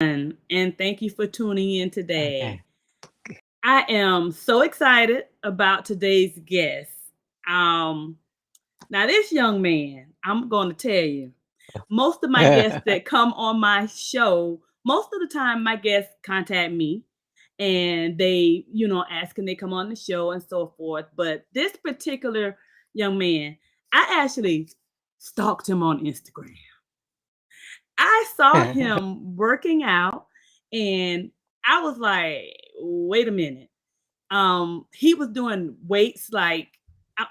and thank you for tuning in today. Okay. I am so excited about today's guest. Um, Now, this young man, I'm going to tell you, most of my guests that come on my show, most of the time, my guests contact me and they, ask can they come on the show and so forth. But this particular young man, I actually stalked him on Instagram. I saw him working out and I was like, wait a minute. He was doing weights like I,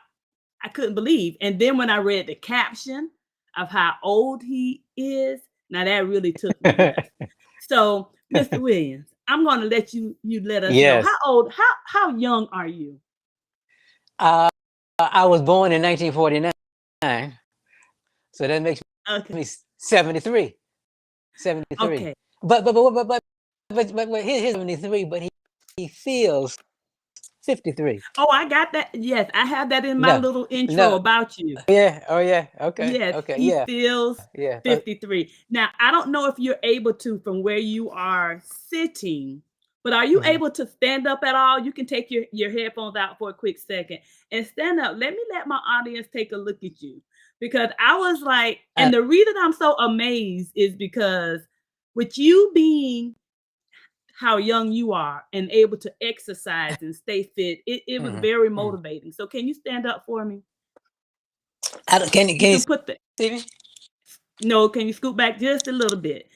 I couldn't believe. And then when I read the caption of how old he is, now that really took me there. So, Mr. Williams, I'm going to let you let us know how Yes. old, how young are you? Uh, I was born in 1949, so that makes Okay. me 73. 73. Okay. But he's 73, but he feels 53. Oh, I got that. Yes, I have that in my No, little intro no. about you. Yeah. Oh yeah. Okay. Yes, Okay. he Yeah. feels Yeah. 53. Now, I don't know if you're able to from where you are sitting, but are you Mhm. able to stand up at all? You can take your headphones out for a quick second and stand up. Let my audience take a look at you because I was like, and Uh, the reason I'm so amazed is because with you being how young you are and able to exercise and stay fit, it was mhm, very mhm. motivating. So, can you stand up for me? Can You you can put the see me? no, can you scoot back just a little bit?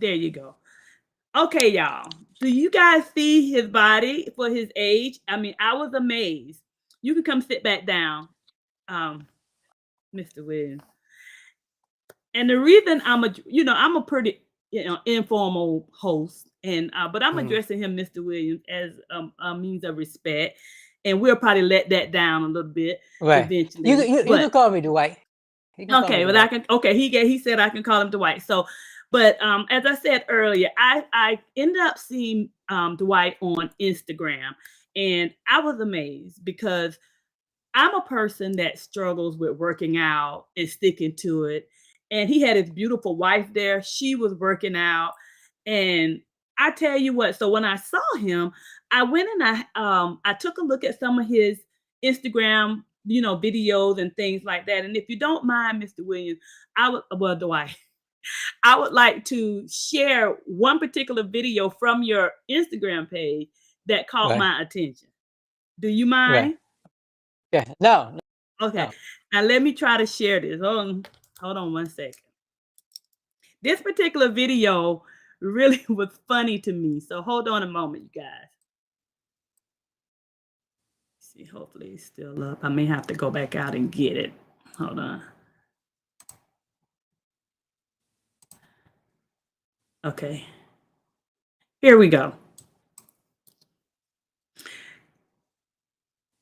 There you go. Okay, y'all. Do you guys see his body for his age? I mean, I was amazed. You can come sit back down, um, Mr. Williams. And the reason I'm a pretty, informal host, and but I'm Mhm. addressing him, Mr. Williams, as a means of respect, and we'll probably let that down a little bit Right. eventually. You But can call me Dwight. You can call me okay, but I Dwight. can. Okay, he said I can call him Dwight. So, but as I said earlier, I ended up seeing Dwight on Instagram, and I was amazed because I'm a person that struggles with working out and sticking to it. And he had his beautiful wife there. She was working out, and I tell you what. So when I saw him, I went and I took a look at some of his Instagram, videos and things like that. And if you don't mind, Mr. Williams, I would well, do I would like to share one particular video from your Instagram page that caught Right. my attention. Do you Right. mind? Yeah. No. Okay. No. Now let me try to share this. Hold on one second. This particular video really was funny to me. So hold on a moment, you guys. See, hopefully it's still up. I may have to go back out and get it. Hold on. Okay. Here we go.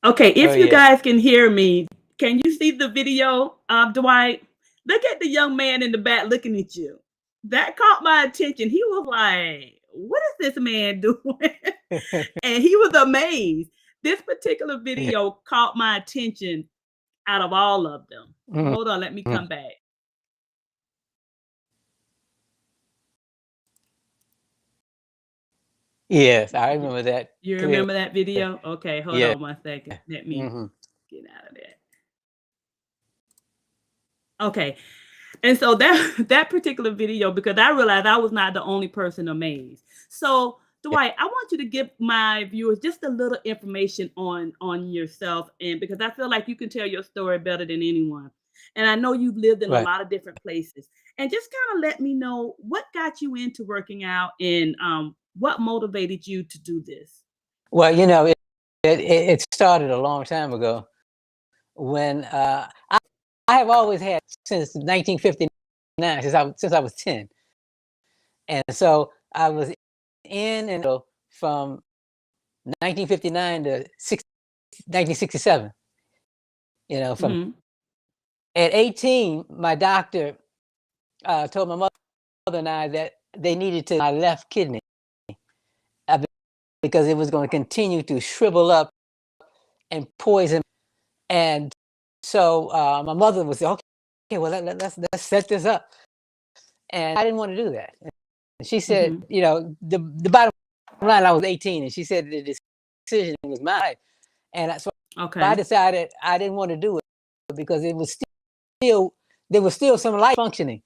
Okay, Oh if you yeah. guys can hear me, can you see the video, Dwight? Look at the young man in the back looking at you. That caught my attention. He was like, "What is this man doing?" And he was amazed. This particular Yeah. video caught my attention out of all of them. Mhm. Hold on, let me come back. Yes, I remember that You clearly. remember that video? Okay, hold Yeah. on one second. Let me Mhm. get out of that. Okay. And so that that particular video, because I realized I was not the only person amazed. So Yeah. Dwight, I want you to give my viewers just a little information on yourself, and because I feel like you can tell your story better than anyone. And I know you've lived in a Right. lot of different places. And just kind of let me know what got you into working out and what motivated you to do this. Well, it started a long time ago when I have always had since 1959, since I was 10, and so I was in and from 1959 to 1967. From Hmm. at 18, my doctor told my mother and I that they needed to my left kidney uh, because it was going to continue to shrivel up and poison. And so my mother would say, "Okay, well let's set this up." And I didn't want to do that. And she said, you know, the bottom line, I was 18, and she said the decision was mine. And so I decided I didn't want to do it because it was still, there was still some life functioning.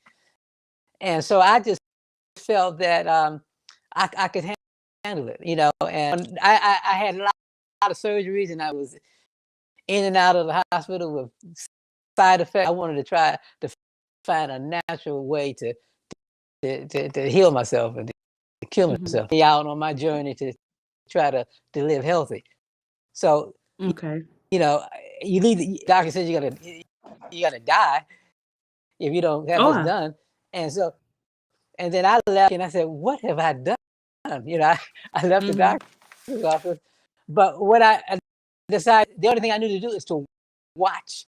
And so I just felt that I could handle it, you know. And I had a lot of surgeries, and I was in and out of the hospital with side effects. I wanted to try to find a natural way to heal myself and to kill myself. Be out on my journey to try to live healthy. So, you know, you leave. The doctor says you gotta die if you don't have this done. And so, and then I left, and I said, what have I done? You know, I left the doctor's office. But what I decided, the only thing I knew to do is to watch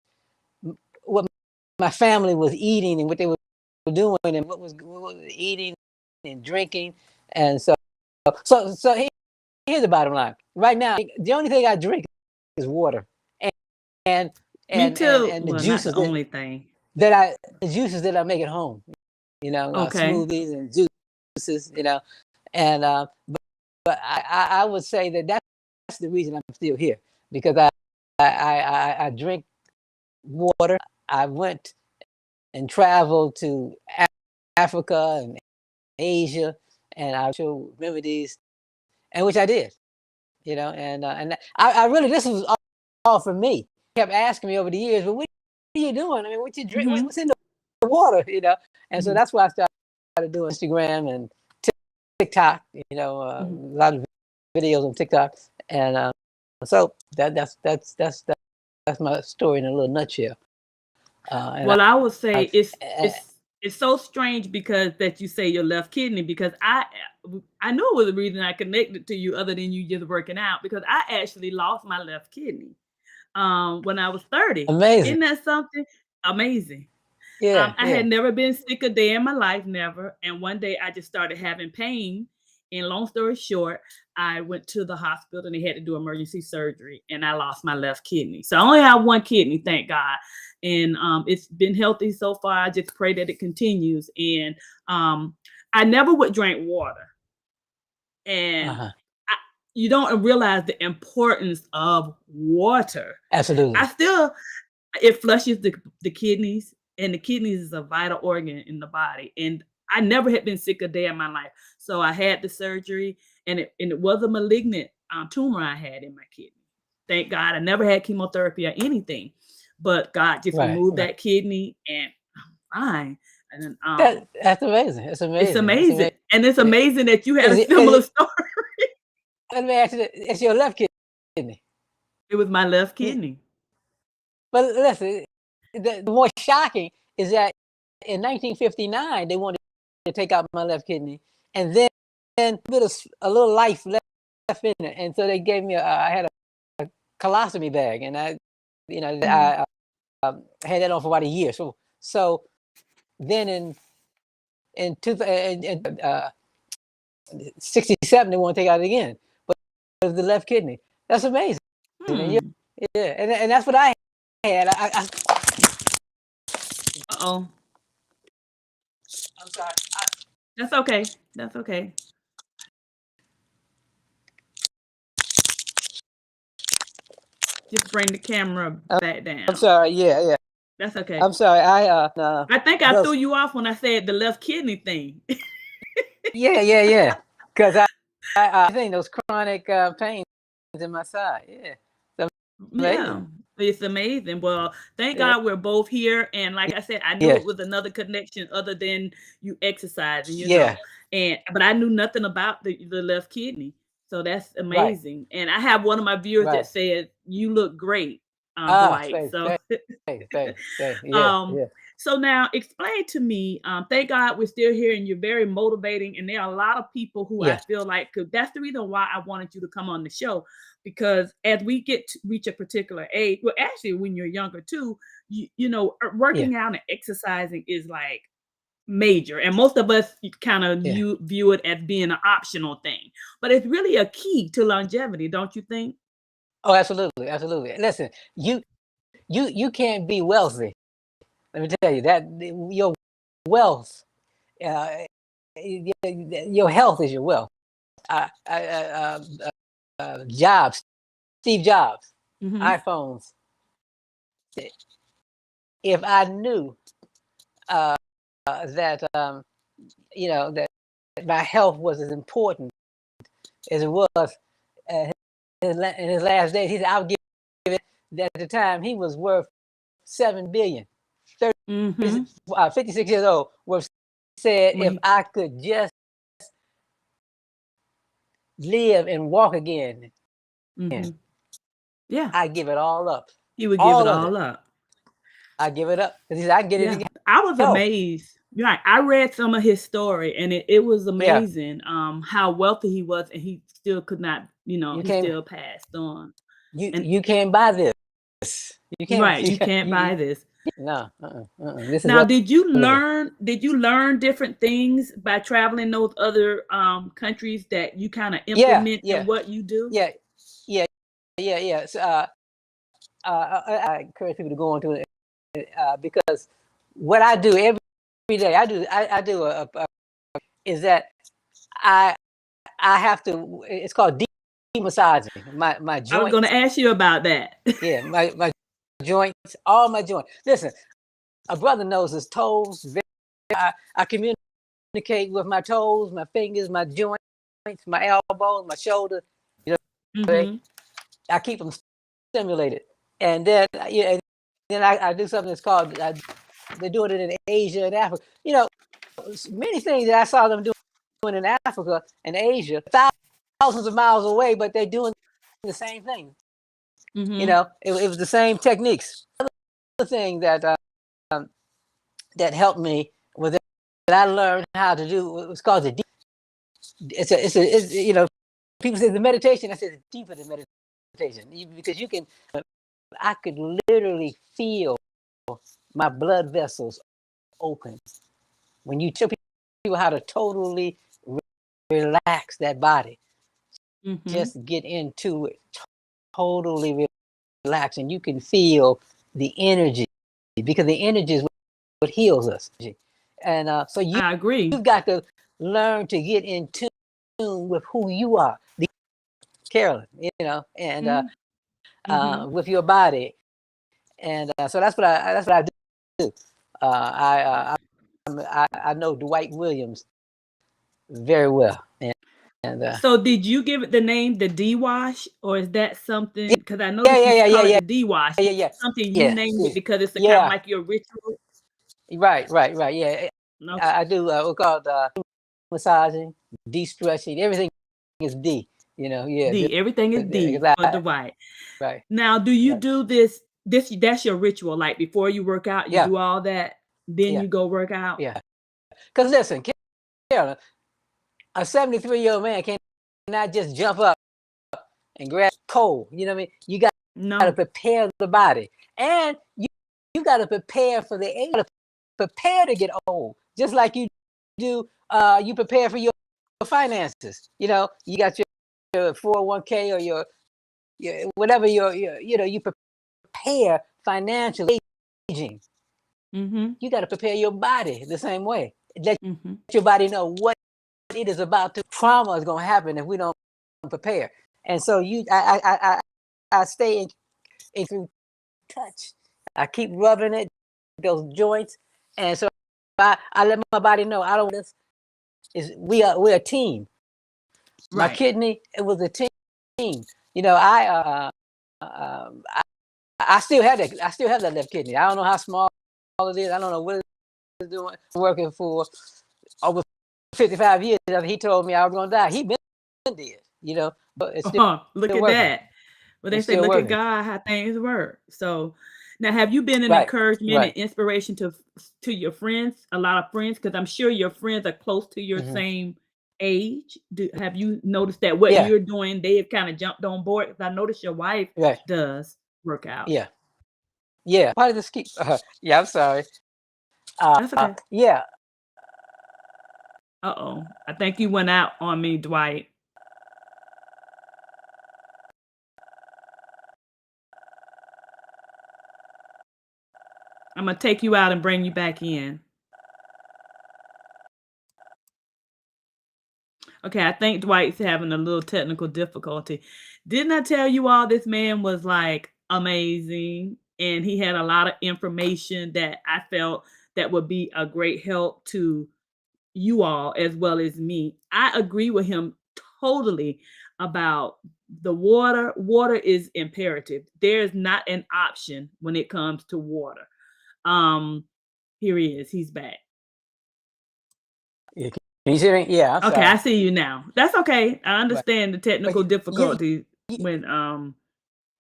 what my family was eating and what they were doing and what was eating and drinking. And so here's the bottom line. Right now, the only thing I drink is water. And me too. And the well, juices not the only thing the juices that I make at home, you know, smoothies and juices, you know, and but I would say that that's the reason I'm still here, because I drink water. I went and traveled to Africa and Asia, and I showed remedies, and which I did, you know, and I really, this was all for me. He kept asking me over the years, but what are you doing? I mean, what you drink? What's in the water, you know? And so that's why I started doing Instagram and TikTok, you know, a lot of videos on TikTok, and so that's my story in a little nutshell. Well, I would say it's so strange because that you say your left kidney, because I know it was the reason I connected to you other than you just working out, because I actually lost my left kidney when I was 30. Amazing. Isn't that something? Amazing. Yeah. I had never been sick a day in my life, never. And one day I just started having pain. And long story short, I went to the hospital and they had to do emergency surgery, and I lost my left kidney. So I only have one kidney, thank God. And it's been healthy so far. I just pray that it continues. And I never would drink water. And you don't realize the importance of water. Absolutely. It flushes the kidneys, and the kidneys is a vital organ in the body. And I never had been sick a day in my life. So I had the surgery, and it was a malignant tumor I had in my kidney. Thank God I never had chemotherapy or anything, but God just removed that kidney, and I'm fine. And then, that's amazing. It's amazing. It's amazing. And it's amazing that you had a similar story. Let me ask you, it's your left kidney. It was my left kidney. But listen, the more shocking is that in 1959, they wanted to take out my left kidney, and then a little life left in it. And so they gave me I had a colostomy bag, and I had that on for about a year. So then in 67, they want to take out it again, but it was the left kidney. That's amazing. Yeah, and that's what I had. Uh-oh. I'm sorry. That's okay. That's okay. Just bring the camera back down. I'm sorry. Yeah. That's okay. I'm sorry. I think I threw you off when I said the left kidney thing. Yeah. Because I think those chronic pains in my side. Yeah. Yeah, it's amazing. Well, thank God we're both here. And like I said, I knew it was another connection other than you exercising, you know. But I knew nothing about the left kidney. So that's amazing. And I have one of my viewers that said, you look great, Dwight. So now explain to me, thank God we're still here and you're very motivating. And there are a lot of people who I feel like, that's the reason why I wanted you to come on the show, because as we get to reach a particular age, well, actually when you're younger too, you know, working out and exercising is like major. And most of us kind of view it as being an optional thing, but it's really a key to longevity, don't you think? Oh, absolutely. Listen, you can't be wealthy. Let me tell you that your wealth your health is your wealth. Jobs, Steve Jobs, iPhones. If I knew that that my health was as important as it was in his last days, he said, "I'll give it." At the time, he was worth $7 billion. 56 years old. Was said, if I could just live and walk again, yeah, I give it all up. he would give it all up. I give it up because he said, I can get it again. I was amazed. Right, I read some of his story, and it was amazing. How wealthy he was, and he still could not. He still passed on. You can't buy this. You can't. Right, you can't buy this. No. This is now, did you learn different things by traveling those other countries that you kind of implement in what you do? Yeah. So, I encourage people to go into it because what I do every day, is that I have to. It's called deep massaging my joints. I was going to ask you about that. Yeah, my joints, all my joints. Listen, a brother knows his toes. I communicate with my toes, my fingers, my joints, my elbows, my shoulders. I keep them stimulated, and then I do something that's called. They're doing it in Asia and Africa. Many things that I saw them doing in Africa and Asia, thousands of miles away, but they're doing the same thing. It was the same techniques. Another thing that helped me was that I learned how to do. It was called the deep. It's people say the meditation. I said it's deeper than meditation because you can. I could literally feel my blood vessels open when you tell people how to totally relax that body. Just get into it, totally relax, and you can feel the energy because the energy is what heals us. And so I agree. You've got to learn to get in tune with who you are, Carolyn. And with your body, and so that's what I do. I know Dwight Williams very well, and so did you give it the name the D-Wash, or is that something? Because I know you call it the D-Wash. Something you named it because it's kind of like your ritual. Right. Yeah, okay. I do. What's called massaging, de-stressing. Everything is D. D. Everything is D for Dwight. Right. Now, do you do this? That's your ritual. Like before you work out, you do all that, then you go work out. Yeah. Because listen, Carolyn, a 73-year-old man cannot just jump up and grab coal. You know what I mean? You got to prepare the body, and you got to prepare for the age. Prepare to get old, just like you do. You prepare for your finances. You got your 401k or your whatever you prepare financially. Aging. You got to prepare your body the same way. Let your body know what it is about to. Trauma is going to happen if we don't prepare. And so I stay in through touch. I keep rubbing it, those joints, and so I let my body know I don't. This is we're a team. Right. My kidney, it was a team. I still have that. I still have that left kidney. I don't know how small it is. I don't know what it's doing. Working for over 55 years. He told me I was going to die. He been dead, but it's still look still at working. that. Well, they say, look at God, how things work. So now, have you been an encouragement and inspiration to your friends, a lot of friends? Because I'm sure your friends are close to your same age. Have you noticed that what you're doing, they have kind of jumped on board? Because I noticed your wife does work out. Yeah. Part of the ski. Yeah, I'm sorry. That's okay. Yeah. I think you went out on me, Dwight. I'm going to take you out and bring you back in. Okay, I think Dwight's having a little technical difficulty. Didn't I tell you all this man was like amazing and he had a lot of information that I felt that would be a great help to you all as well as me. I agree with him totally about the water. Water is imperative. There's not an option when it comes to water. Um, Here he is. He's back. Yeah, can you see me? Yeah, I'm Okay, I sorry. see you now. That's okay. I But understand the but technical difficulties you, when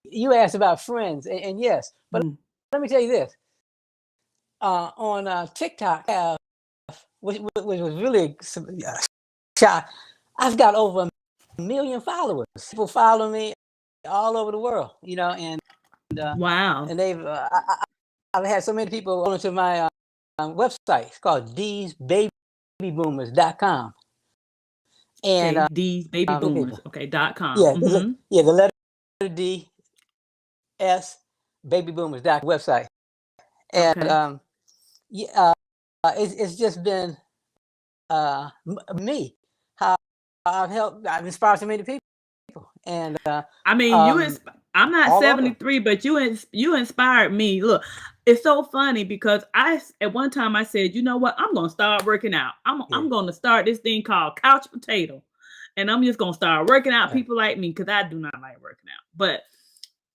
you asked about friends, and yes, but mm, let me tell you this. On TikTok, which was really shot. I've got over 1 million followers. People follow me all over the world, uh, wow. and I've had so many people go into my website. It's called thesbabyboomers.com, and Okay, these baby many boomers. people. Okay, .com. Yeah, Mm-hmm. yeah, the letter D S babyboomers website, and Okay. yeah, it's just been me how I've inspired so many people, and I mean, um, I'm not all over. 73, but you inspired me. Look, it's so funny because at one time I said, you know what, I'm gonna start working out. Yeah, I'm gonna start this thing called couch potato. And I'm just gonna start working out right. people like me because I do not like working out. But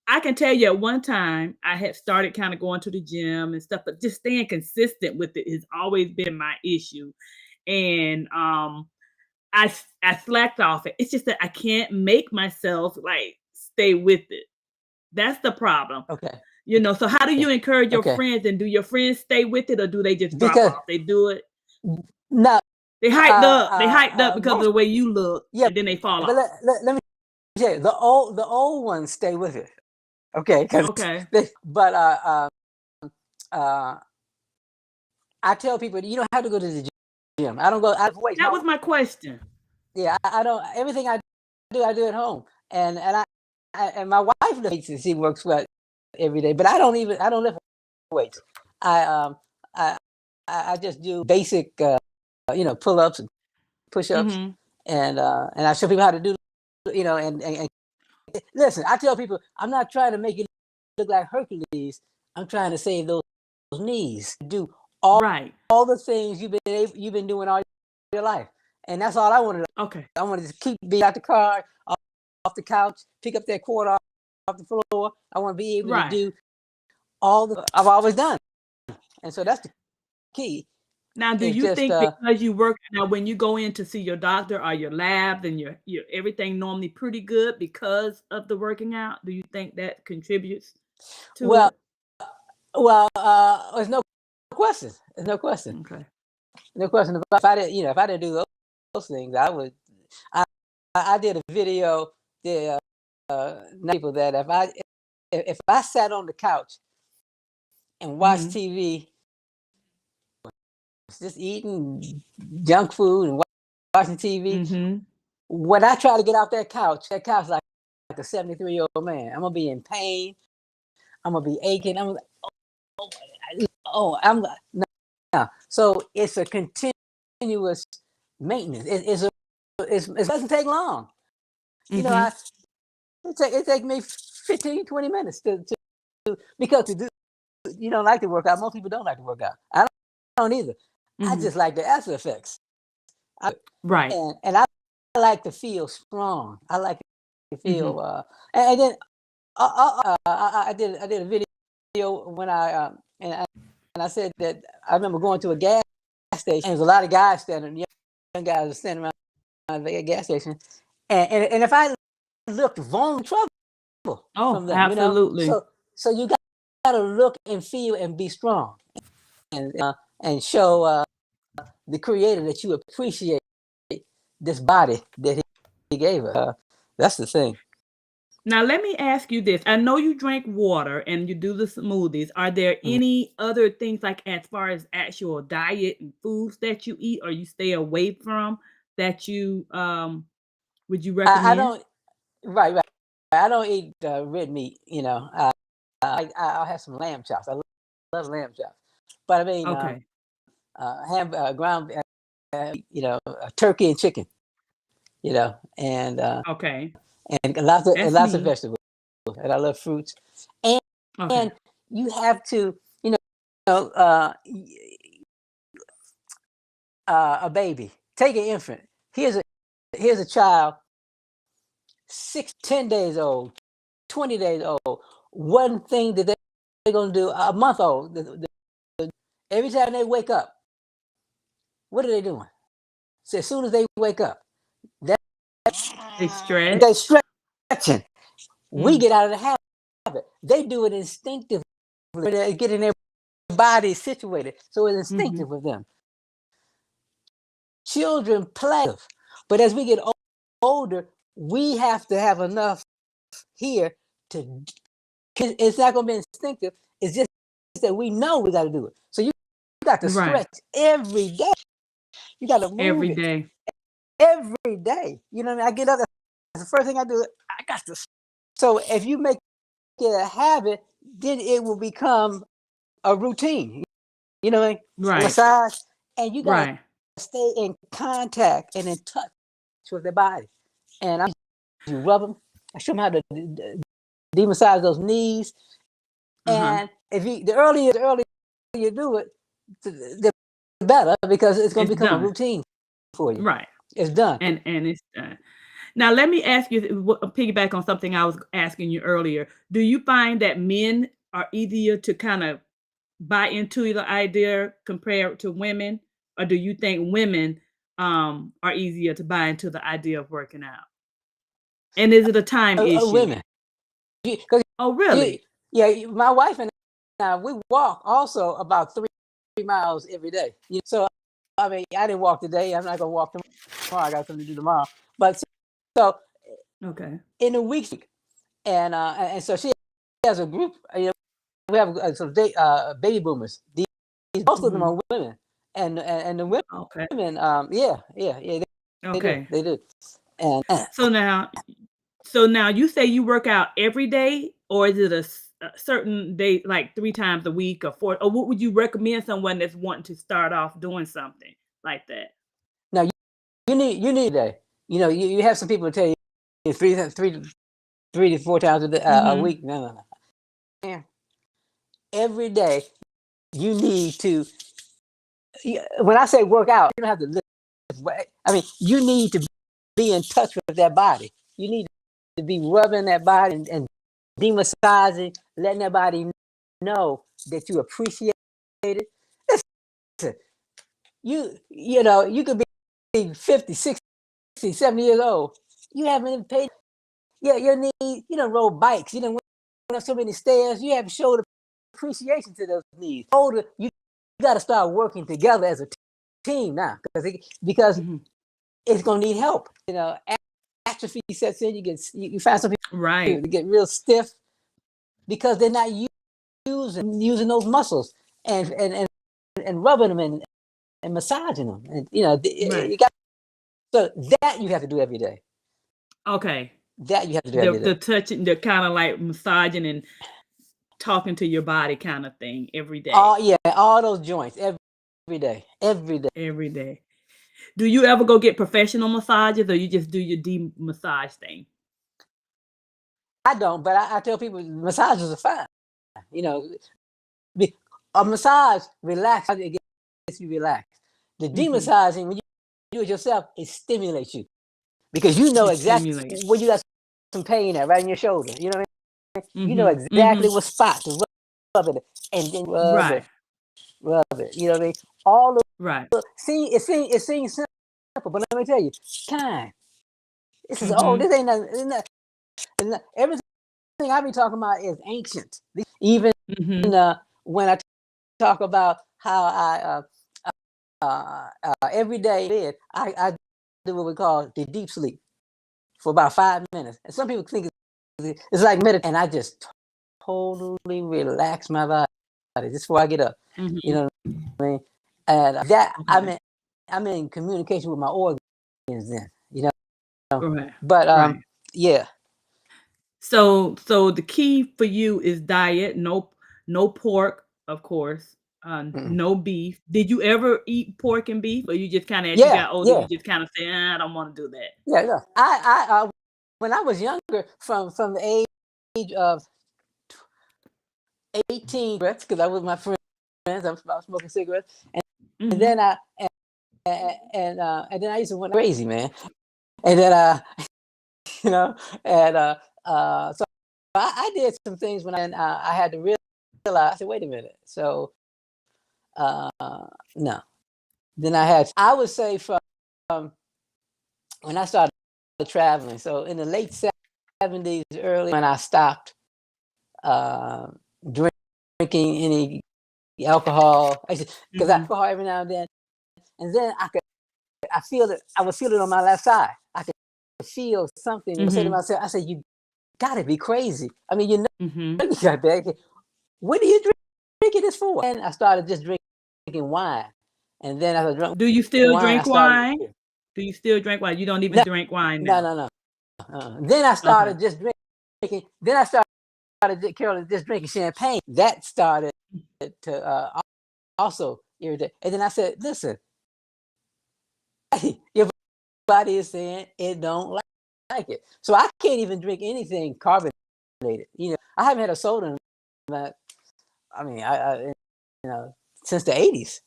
I can tell you at one time I had started kind of going to the gym and stuff, but just staying consistent with it has always been my issue. And I slacked off it. It's just that I can't make myself like stay with it. That's the problem. Okay, So how do you encourage your okay. friends, and do your friends stay with it or do they just drop Because off? They do it. now, They hyped up. They hyped up because of most the way you look, yeah, and then they fall but off. let me tell you, the old ones stay with it. Okay, because Okay. but uh, I tell people you don't have to go to the gym. I don't go. I wait. That was my question. Yeah, I don't. Everything I do at home, and my wife does it. She works with every day, but I don't lift weights. I I I just do basic pull ups and push ups, Mhm. and I show people how to do and listen. I tell people I'm not trying to make it look like Hercules. I'm trying to save those knees. Do Right. all the things you've been doing all your life, and that's all I wanted. Okay. I wanted to keep being out the car, off the couch, pick up that quarter off the floor. I want to be able to Right. do all the I've always done, and so that's the key. Now, do It's you just think because you work now when you go in to see your doctor, are your labs and your everything normally pretty good because of the working out? Do you think that contributes to well, it? there's no question. There's no question. Okay. No question. If I didn't, if I didn't do those things, I would. I I did a video there, people that if I sat on the couch and watched Mhm. TV, just eating junk food and watching TV, Mhm. when I try to get off that couch like a 73-year-old man, I'm gonna be in pain. I'm gonna be aching. I'm no. So it's a continuous maintenance. It doesn't take long. You know, Mhm. it take me 15, 20 minutes because to do you don't like to work out. Most people don't like to work out. I don't either. I Mhm. just like the after effects. I, Right. and I like to feel strong. I like to feel Mhm. and then I did a video when and I said that I remember going to a gas station and there's a lot of guys young guys are standing around the gas station, and if I looked vulnerable Oh, from them, absolutely. so you got to look and feel and be strong and show the creator that you appreciate this body that he gave us. That's the thing. Now let me ask you this. I know you drink water and you do the smoothies. Are there Mhm. any other things like as far as actual diet and foods that you eat or you stay away from that you would you I recommend? don't right. I don't eat red meat. I'll have some lamb chops. I love lamb chops, but I mean Okay. ground turkey and chicken. you know, and Okay. lots That's of me. vegetables, and I love fruits, and Okay. you have to, you know, a baby, take an infant. Here's a child, 10 days old, 20 days old. One thing that they're gonna do, a month old. Every time they wake up, what are they doing? So as soon as they wake up, that They they stretch. stretching. We Mm, get out of the habit. They do it instinctively. They're getting their body situated, so it's mm-hmm. instinctive with them. Children play, but as we get older, we have to have enough here to. It's not going to be instinctive. It's just that we know we got to do it. So you got to Right. stretch every day. You got to move Every it day. every day. You know what I mean? I get up. That's the first thing I do. I got to. So if you make it a habit, then it will become a routine. You know what I mean? Right. Massage, and you got to Right. stay in contact and in touch with their body. And you rub them. I show them how to demassage those knees. Uh-huh. And if the earlier you do it, the better, because it's going to It's become a done. routine for you. Right. It's done. And it's done. Now let me ask you, piggyback on something I was asking you earlier. Do you find that men are easier to kind of buy into the idea compared to women, or do you think women are easier to buy into the idea of working out? And is it a time issue? Women, because Oh, you, really? yeah, my wife and I, we walk also about 3 miles every day. So I mean, I didn't walk today. I'm not gonna walk tomorrow. I got something to do tomorrow. But so Okay. in a week, and so she has a group. You know, we have baby boomers. Most of them Mhm. are women, and the Okay. women, yeah, Okay. they do, and So now you say you work out every day, or is it a certain day, like 3 times a week or 4, or what would you recommend someone that's wanting to start off doing something like that? now you need a day. You know, you have some people tell you three to 4 times a Mhm. week. No. Yeah. Every day you need to. When I say work out, you don't have to lift. I mean, you need to be in touch with that body. You need to be rubbing that body and demassaging, letting that body know that you appreciate it. Listen, you know, you could be 50, 60, 70 years old. You haven't even paid. Yeah, your knee, you don't rode bikes. You don't went up so many stairs. You haven't showed appreciation to those knees. Older, you got to start working together as a team now, because Mhm. it's going to need help. You know, atrophy sets in. You find some Right. people to get real stiff because they're not using those muscles and rubbing them and massaging them. And you know, Right. you got, so that you have to do every day. Okay. That you have to do every The day. touching, the kinda like massaging and talking to your body kinda thing every day. All, yeah, all those joints every day. Every day. Do you ever go get professional massages, or you just do your massage thing? I don't, but I tell people massages are fine. You know, a massage relax, it gets you relaxed. The Mhm. demassaging, when you do it yourself, it stimulates you because you know It exactly stimulates. where you got some pain at, right in your shoulder. You know what I mean? You know Mhm. exactly Mhm. what spot to rub it, and then Right. rub it. You know what I mean? All of Right. it seems simple, but let me tell you, time. This is old. Mhm. This ain't nothing. Everything I be talking about is ancient. Even Mhm. when I talk about how I every day bed, I do what we call the deep sleep for about 5 minutes. And some people think it's like meditation, and I just totally relax my body just before I get up. You Mhm. know what I mean? And that Okay. I'm in communication with my organs then. You know, Right. but Right. yeah. So the key for you is diet, no pork, of course. No beef. Did you ever eat pork and beef, or you just kind of as you Yeah, got older, you yeah, just kind of say, I don't want to do that. yeah, yeah. When I was younger, from the age of 18, because I was my friends, I was smoking cigarettes, and Hmm. then and then I used to went crazy, man. And then you know, and so I did some things when I had to realize. I said, wait a minute. So uh, no. Then I would say from when I started traveling. So in the late 70s, early when I stopped uh, drinking any alcohol, because Hmm. alcohol every now and then I would feel it on my left side. I could feel something. I say to Hmm. myself, I said, you gotta be crazy. I mean, you know, Hmm. you got bad. What are you drinking this for? And I started just drinking wine. And then as I drank Do you still wine, I drink started. wine? Do you still drink wine? You don't even No, drink wine no, now. no, no. Then I Okay. started just drinking. Then I started, Carol, just drinking champagne. That started to also irritate. And then I said, listen, your body is saying it don't like it. So I can't even drink anything carbonated. You know, I haven't had a soda in that. I mean, you know, since the 80s.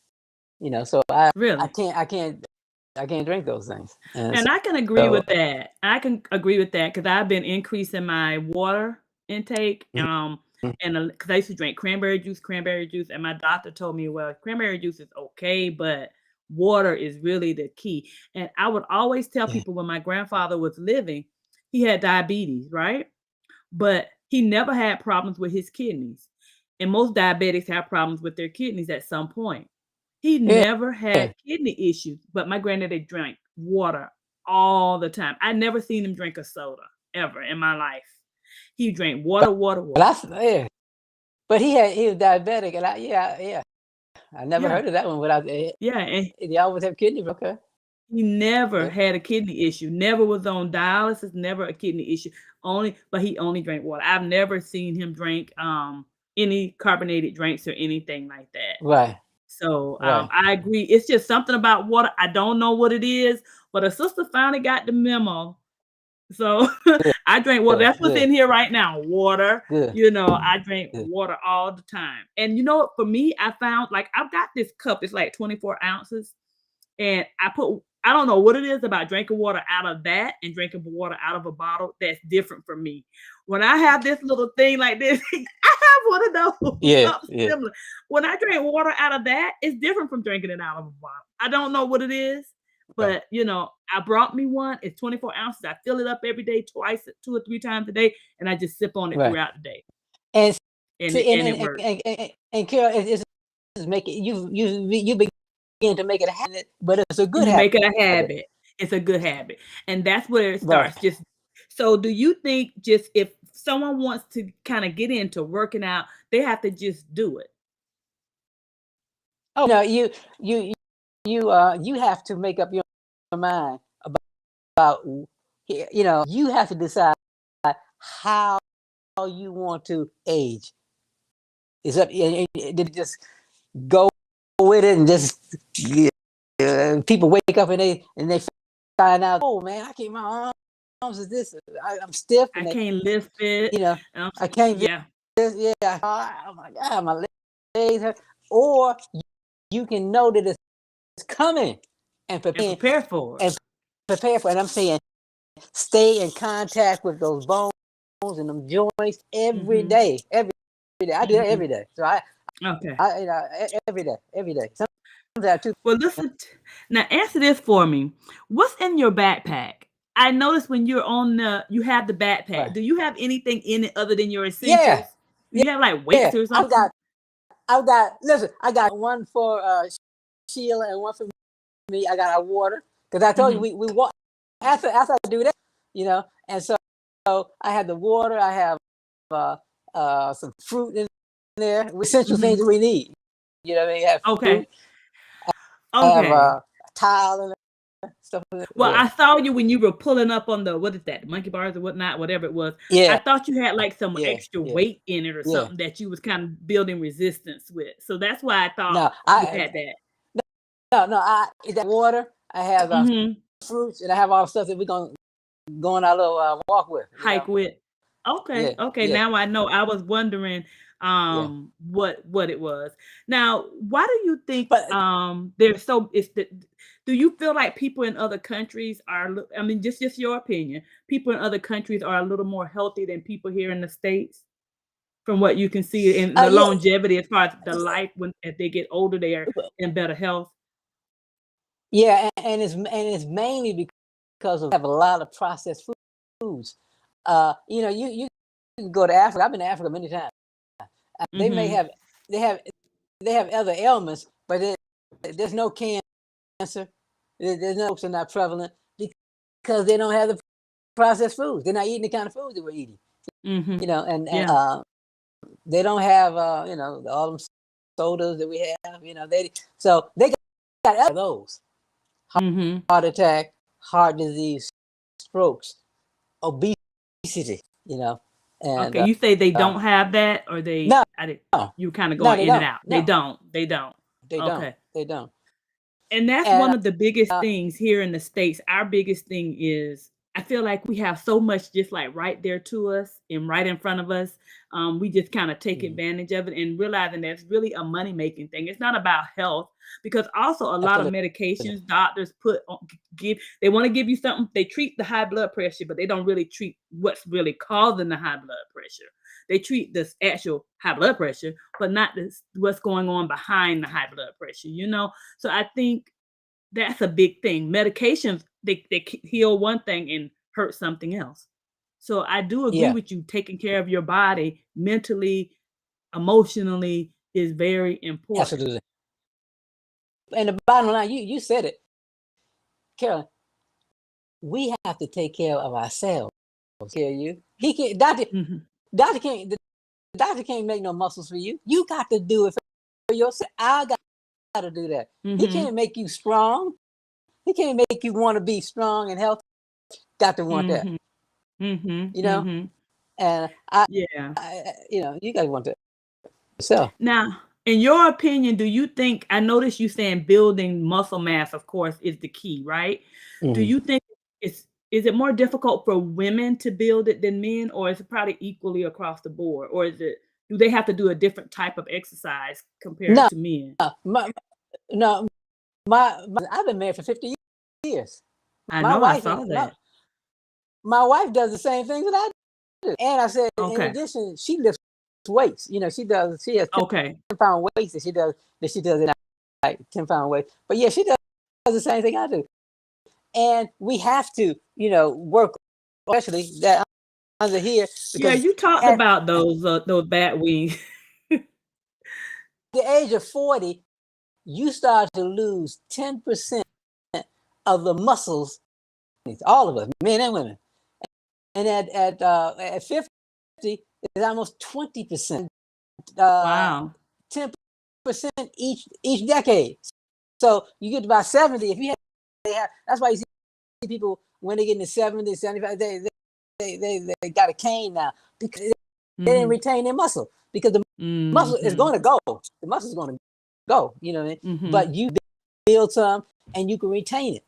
You know, so Really? I can't drink those things. And And I can agree so with that. I can agree with that because I've been increasing my water intake. mhm. And because I used to drink cranberry juice, and my doctor told me, well, cranberry juice is okay, but water is really the key. And I would always tell Yeah, people when my grandfather was living, he had diabetes, right? But he never had problems with his kidneys. And most diabetics have problems with their kidneys at some point. He yeah, never yeah. had kidney issues, but my granddaddy drank water all the time. I never seen him drink a soda ever in my life. He drank water, water, But water. yeah. But he was diabetic, and yeah. I never Yeah, heard of that one. Without yeah, and they always have kidney. Okay. he never Yeah. had a kidney issue, never was on dialysis, never a kidney issue. But he only drank water. I've never seen him drink any carbonated drinks or anything like that. Right. So Right. I agree. It's just something about water. I don't know what it is, but a sister finally got the memo. So I drink water. Good. That's what's Good. in here right now. Water. Good. I drink Good. water all the time. And for me, I found like I've got this cup. It's like 24 ounces. And I don't know what it is about drinking water out of that and drinking water out of a bottle that's different for me. When I have this little thing like this, I have one of those Yeah. cups Yeah. similar. When I drink water out of that, it's different from drinking it out of a bottle. I don't know what it is, Right. but I brought me one. It's 24 ounces. I fill it up every day, twice, 2 or 3 times a day, and I just sip on it Right. throughout the day. And And it see, and it works. and Carol, it's making you begin to make it a habit, but it's a good You habit. make it a habit. It's a good habit. And that's where it Right. starts. So do you think just if someone wants to kind of get into working out, they have to just do it? Oh no, you you have to make up your mind about you have to decide how you want to age. Is up did it just go with it and just people wake up and they find out, oh man, I can't, my arms is this, I'm stiff, I and they, can't lift it. you know, Um, I can't get yeah, this, yeah, oh my god, my legs hurt. Or you can know that it's coming and and prepare for it. prepare for it. And I'm saying stay in contact with those bones and them joints every Mhm. day, every day. I do that Mhm. every day. So Okay. every day, every day. Sometimes I too. Well, now answer this for me. What's in your backpack? I noticed when you have the backpack. Right. Do you have anything in it other than your Yeah, essentials? Do you have like yeah. weights or something? Listen, I got one for Sheila and one for me. I got our water because I told you Mhm. we walk after I do that, and so I have the water. I have some fruit in there, essential things Mhm. that we need. You know what I mean? I have fruit. Okay. I have Okay. a towel in there. stuff. Well, Yeah, I saw you when you were pulling up on the what is that, monkey bars or whatnot, whatever it was. I yeah, thought you had like some yeah, extra yeah, weight in it or yeah. something that you was kind of building resistance with. So that's why I thought No, you had that. no. I eat that water. I have Mhm. fruits, and I have all the stuff that we're gonna go on our little walk with. Hike with. Okay, Yeah, okay, yeah, now I know. I was wondering yeah. what it was. Now, why do you think But there's so is the do you feel like people in other countries are I mean just your opinion, people in other countries are a little more healthy than people here in the States? From what you can see in the yeah, longevity as far as the life when as they get older, they are in better health. yeah, and it's mainly because of have a lot of processed foods. You can go to Africa. I've been to Africa many times. They may Mhm. have they have they have other ailments, but there's no cancer. There's no are not prevalent because they don't have the processed foods. They're not eating the kind of foods that we're eating. Mhm. And Yeah. they don't have all them sodas that we have. They got other those Mhm. heart attack, heart disease, strokes, obesity. And Okay, you say they uh, don't have that or they no, I did no, you kinda no, going they in and don't. out. They No, don't. They don't. they don't. Okay. They don't. And that's And one of the biggest uh, things here in the States. Our biggest thing is I feel like we have so much just like right there to us and right in front of us. We just kind of take mhm, advantage of it and realizing that's really a money making thing. It's not about health because also a lot of absolutely. medications doctors put on, give they want to give you something. They treat the high blood pressure, but they don't really treat what's really causing the high blood pressure. They treat this actual high blood pressure, but not this what's going on behind the high blood pressure. So I think that's a big thing. Medications, they heal one thing and hurt something else. So I do agree Yeah, with you. Taking care of your body mentally, emotionally is very important. absolutely. And the bottom line, you said it, Carolyn. We have to take care of ourselves. Care you. He can't. Mhm. Doctor can't. The doctor can't make no muscles for you. You got to do it for yourself. I got to do that. He Mhm. can't make you strong. He can't make you want to be strong and healthy. Got to want that. Mhm. Mhm. You know. Mhm. And I, Yeah. I you got to want that yourself. Now, in your opinion, do you think I noticed you saying building muscle mass, of course, is the key, right? Do Mhm. you think is it more difficult for women to build it than men, or is it probably equally across the board? Or do they have to do a different type of exercise compared No, to men? my, no, I've been married for 50 years. I My know I wife saw ain't my that. my wife does the same thing that I do. And I said, in Okay. addition, she lifts weights. She has Okay. 10-pound weights that she does in like 10-pound weights. But yeah, she does the same thing I do. And we have to, work, especially that under here, Yeah, because you talked at about those bat wings. the age of 40, you start to lose 10% of the muscles, all of us, men and women. And at 50, it's almost 20%, uh, Wow. 10% each decade. So you get to about 70. If you have, that's why you see people when they get in the 70s, 75, they got a cane now because they didn't Mhm. retain their muscle because the muscle is Mhm. going to go. The muscle is going to go. You know what I mean? Mhm. But you build some and you can retain it.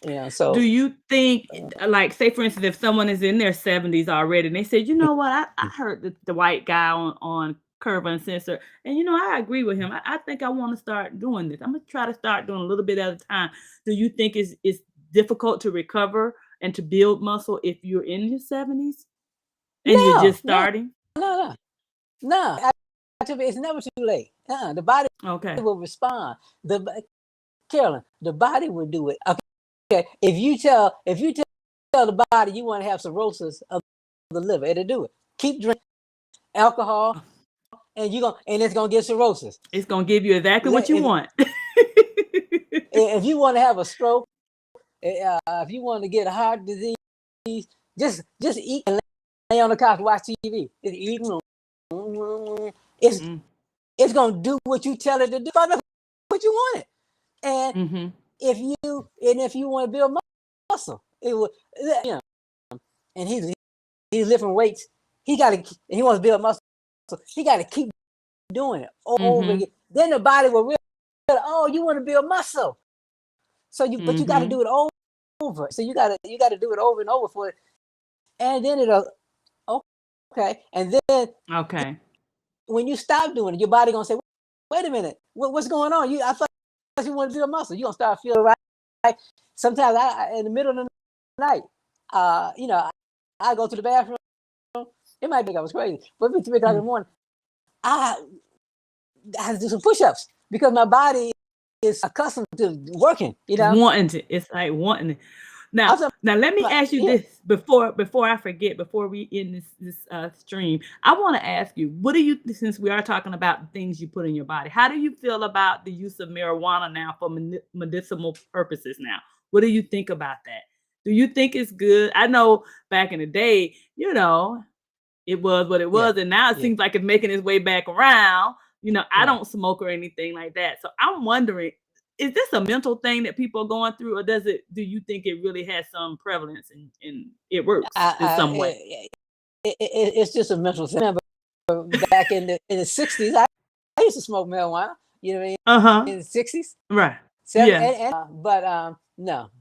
Do So you think, like, say for instance, if someone is in their 70s already and they said, you know what, I heard the white guy on Curve Uncensored, and I agree with him. I think I want to start doing this. I'm gonna try to start doing a little bit at a time. Do you think it's difficult to recover and to build muscle if you're in your 70s and you're no, just no, starting? no, no, no. It's never too late. The body Okay. will respond. Carolyn, the body will do it. Okay. If you tell the body you want to have cirrhosis of the liver, it'll do it. Keep drinking alcohol, and it's gonna get cirrhosis. It's gonna give you exactly what you If want. if you want to have a stroke, if you want to get a heart disease, just eat and lay on the couch, watch TV. It's eating. It's Mm, it's gonna do what you tell it to do. What you want it, and mhm. if you want to build muscle, it will, you know. And he's lifting weights. He wants to build muscle. He got to keep doing it over again. Then the body will realize, oh, you want to build muscle. So but you got to do it over. So you got to do it over and over for it. And then it'll, okay. And then when you stop doing it, your body gonna say, wait a minute, what's going on? I thought you want to build muscle. You're gonna start feeling right. Sometimes in the middle of the night, I go to the bathroom. It might think I was crazy, but at 3 o'clock in the morning, I have to do some push-ups because my body is accustomed to working. Wanting it. It's like wanting it. Now let me ask you this before I forget. Before we end this stream, I want to ask you: what do you, since we are talking about things you put in your body, how do you feel about the use of marijuana now for medicinal purposes? Now, what do you think about that? Do you think it's good? I know back in the day, it was what it was, and now it seems like it's making its way back around. I don't smoke or anything like that, so I'm wondering, is this a mental thing that people are going through, or do you think it really has some prevalence and it works in some way? It's just a mental thing. Remember, back in the 60s, I used to smoke marijuana. You know what I mean? In the 60s, right? But no.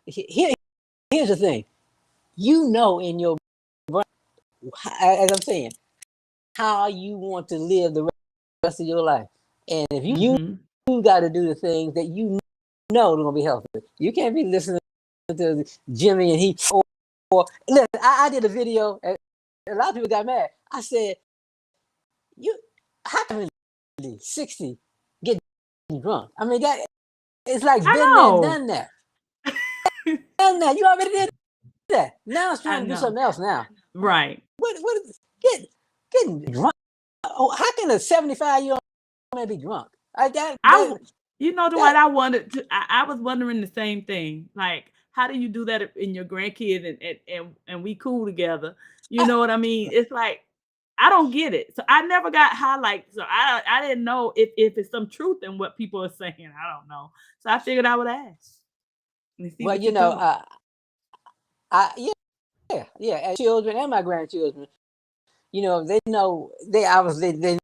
Here's the thing. In your brain, as I'm saying, how you want to live the rest of your life, and if you got to do the things that are going to be healthy. You can't be listening to Jimmy and he. Or listen, I did a video. And a lot of people got mad. I said, how can 60 get drunk? I mean, that it's like been there, done that. Done that. You already did that. Now it's trying to do something else now. Right. What is getting drunk? Oh, how can a 75-year-old man be drunk? Dwight, I was wondering the same thing. Like, how do you do that in your grandkids and we cool together? You know what I mean? It's like, I don't get it. So I never got highlighted. So I didn't know if it's some truth in what people are saying. I don't know. So I figured I would ask. Well, as children and my grandchildren, they know they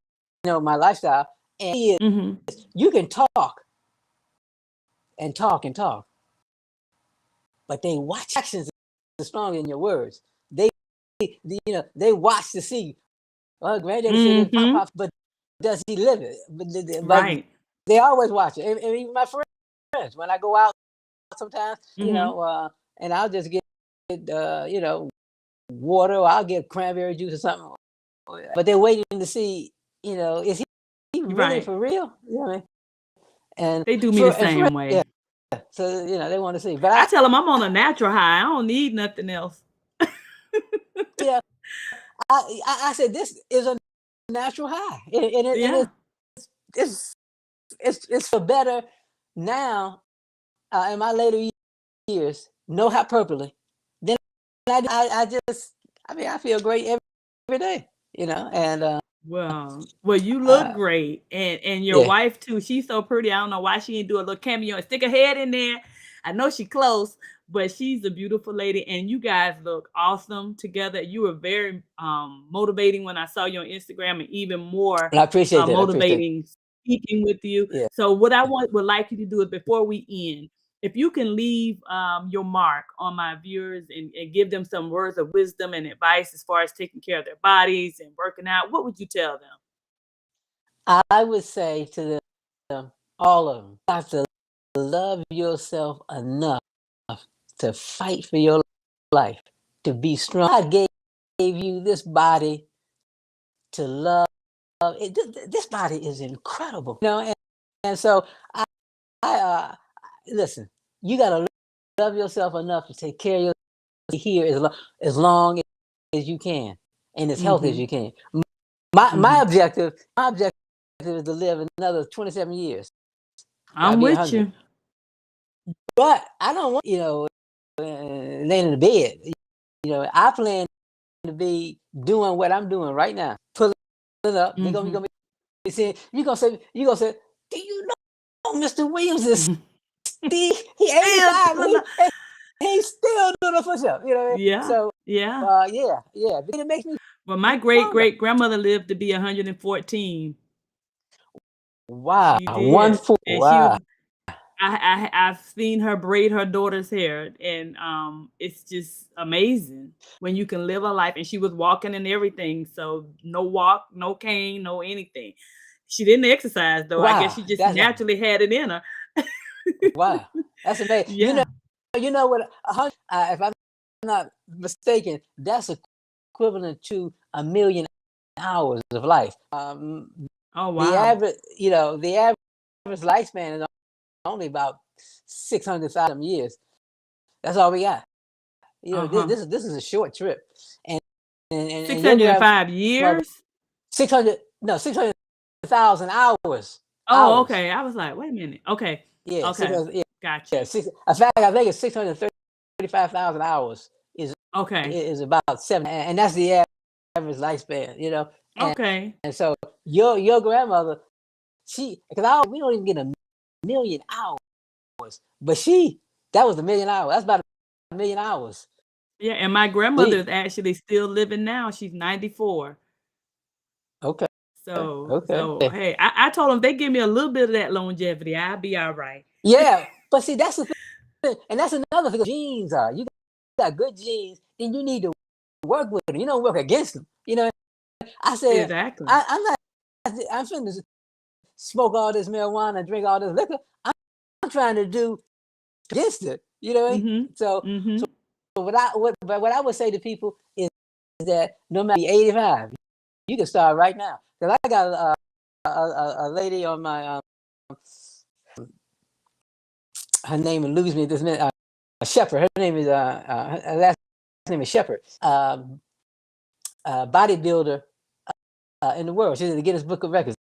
know my lifestyle, and you can talk and talk and talk, but they watch actions are stronger than your words. They watch to see. Well, granddaddy said pop, but does he live it? But they always watch it. And even my friends, when I go out sometimes, and I'll just get water, or I'll get cranberry juice or something. But they're waiting to see, is he really for real? You know what I mean? And they do me the same way. Yeah. So they want to see. But I tell them I'm on a natural high. I don't need nothing else. Yeah. I said this is a natural high, and it's for better now in my later years. No hyperbole. Then I feel great every day, and well, you look great, and your wife too. She's so pretty. I don't know why she didn't do a little cameo and stick her head in there. I know she's close, but she's a beautiful lady, and you guys look awesome together. You were very motivating when I saw you on Instagram, and even more I appreciate that. motivating speaking with you. Yeah. So what I would like you to do is, before we end, if you can leave your mark on my viewers and give them some words of wisdom and advice as far as taking care of their bodies and working out, what would you tell them? I would say to them, all of them, you have to love yourself enough to fight for your life, to be strong. God gave you this body to love. This body is incredible, and so I listen. You gotta love yourself enough to take care of yourself here as long as you can, and as healthy as you can. My objective is to live another 27 years. I'm with you. But I don't want, laying in the bed. I plan to be doing what I'm doing right now. Pulling up. You're gonna be saying, you're gonna say, do you know Mr. Williams is he Still 85 doing and he's still doing a push-up, you know what I mean? Yeah, So, yeah. yeah, but it makes me Well, my stronger. great-great-grandmother lived to be 114. Wow, She did, 1 4, and she was wow. I've seen her braid her daughter's hair, and, it's just amazing when you can live a life, and she was walking and everything, so no walk, no cane, no anything. She didn't exercise, though, I guess Wow, she just that's naturally had it in her. wow. That's amazing. Yeah. You know what? If I'm not mistaken, that's equivalent to 1,000,000 hours of life. Oh, The wow. average, the average lifespan is only about 600,000 years. That's all we got. Uh-huh. This is a short trip, and and your 605 grandmother years? 600,000 hours. Oh, okay, I was like, "Wait a minute." Okay, Yeah, okay, 600, yeah, got yeah. you. Six. In fact, I think it's 635,000 hours Okay, is about 7, and that's the average lifespan. And okay. so your grandmother, because we don't even get 1,000,000 hours, but that was 1,000,000 hours. That's about 1,000,000 hours. Yeah, and my grandmother Gee, is actually still living now, she's 94. okay, So, okay. hey, I told them they give me a little bit of that longevity, I'll be alright. Yeah, but see, that's the thing, and that's another thing. Genes are you got good genes, then you need to work with them. You don't work against them. I said, Exactly. I'm not. I'm finna smoke all this marijuana, drink all this liquor. I'm trying to do against it. You know what I mean? Mhm, So, mhm. what I would say to people is that no matter 85, you can start right now. Because I got a lady on my her name eludes me at this minute. Shepherd. Her name is her last name is Shepherd. Bodybuilder in the world. She's in the Guinness Book of Records.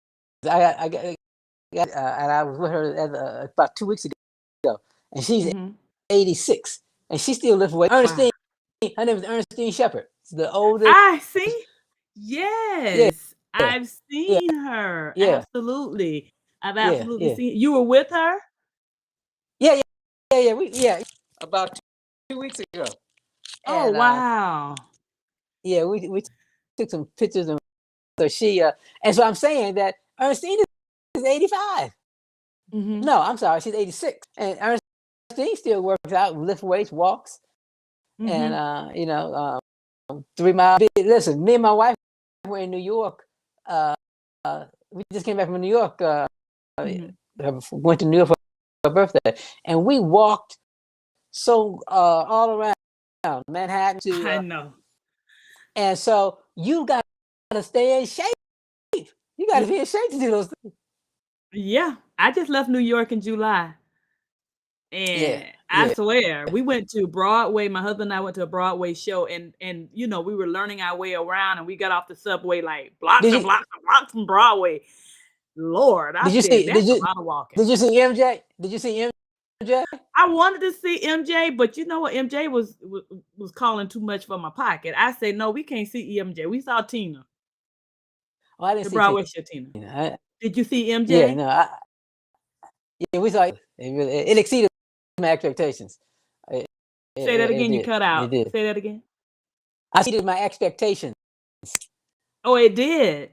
And I was with her about 2 weeks ago, and she's Mhm. 86, and she still lifts weight. Wow. Her name is Ernestine Shepherd. She's the oldest. I see. Yeah, Yes, yeah, I've yeah, seen her, yeah, absolutely. I've yeah, absolutely yeah, seen you were with her? yeah, yeah, yeah. About 2 weeks ago, Oh, and wow. yeah, we took some pictures, and so and so I'm saying that Ernestine is 85. Mhm, No, I'm sorry, she's 86, and Ernestine still works out, lifts weights, walks, and mhm, 3 mile. Listen, me and my wife were in New York. Uh, we just came back from New York. mhm. Went to New York for her birthday, and we walked all around Manhattan I know. and so you got to stay in shape. You got to Y be in shape to do those things. Yeah, I just left New York in July, Yeah, and I yeah. swear, we went to Broadway, my husband and I went to a Broadway show, and, we were learning our way around, and we got off the subway, like, blocks Did and you blocks and blocks from Broadway. Lord, I did you said, see "That's a lot of walking." did you see MJ? Did you see MJ? I wanted to see MJ, but you know what? MJ was calling too much for my pocket. I said, "No, we can't see MJ." We saw Tina, Oh, I didn't the see Tina. Broadway show Tina. I, Did you see yeah, MJ? no, yeah, we saw it exceeded my expectations. It, Say that it again, you did. cut It out. did. Say that again. I exceeded my expectations. Oh, it did.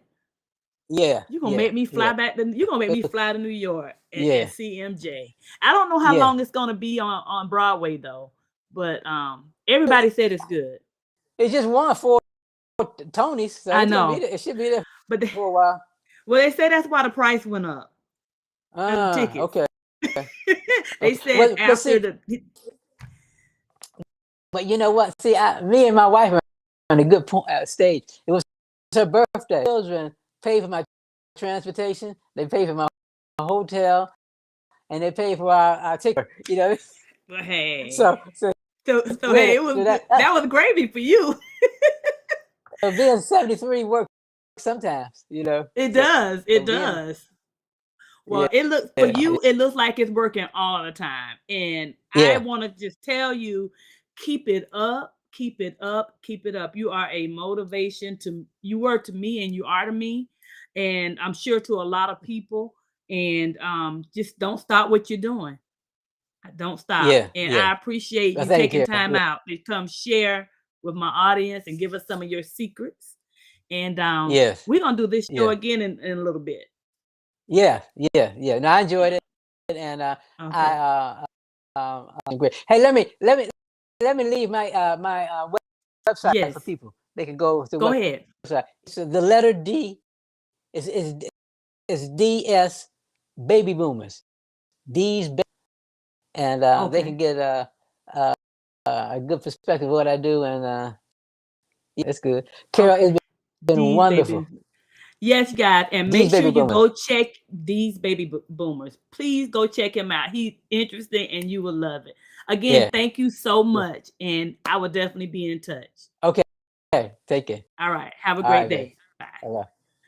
Yeah, You gonna yeah, make me yeah, fly back to you gonna make me fly to New York and yeah, see MJ. I don't know how yeah. long it's gonna be on Broadway though, but everybody said it's good. It just won 4 Tonys, so I it's gonna be know, there. It should be there but for a while. well, they say that's why the price went up of the tickets. Okay, They okay. said But after see, the but you know what? See, me and my wife are on a good stage. It was her birthday. Children paid for my transportation. They paid for my hotel, and they paid for our ticket. But hey, So so we hey, had it was that. that was gravy for you. Being 73 works sometimes. It So does. It being does. yeah Well, it looks for yeah you, it looks like it's working all the time. And I yeah. want to just tell you, keep it up, keep it up, keep it up. You are a motivation you were to me and you are to me. And I'm sure to a lot of people. And just don't stop what you're doing. Don't stop. Yeah, And yeah. I appreciate Well, you thank taking you. time Yeah, out to come share with my audience and give us some of your secrets. And yes, we're gonna do this show yeah, again in a little bit. yeah, yeah, yeah. No, I enjoyed it, and Okay. I great. Hey, let me leave my website Yes. for people. They can go to the Go ahead. website. So the letter D is DS Baby Boomers. D's and they can Okay. get a good perspective of what I do, and yeah, that's good. Carol, it's Okay. been These wonderful. baby. Yes, guys, and These make sure baby you boomers. go check these baby boomers. Please go check him out. He's interesting, and you will love it. Again, Yeah. thank you so Yeah. much, and I will definitely be in touch. Okay. Take care. All right. Have a All great right, guys. day. Bye. Bye-bye.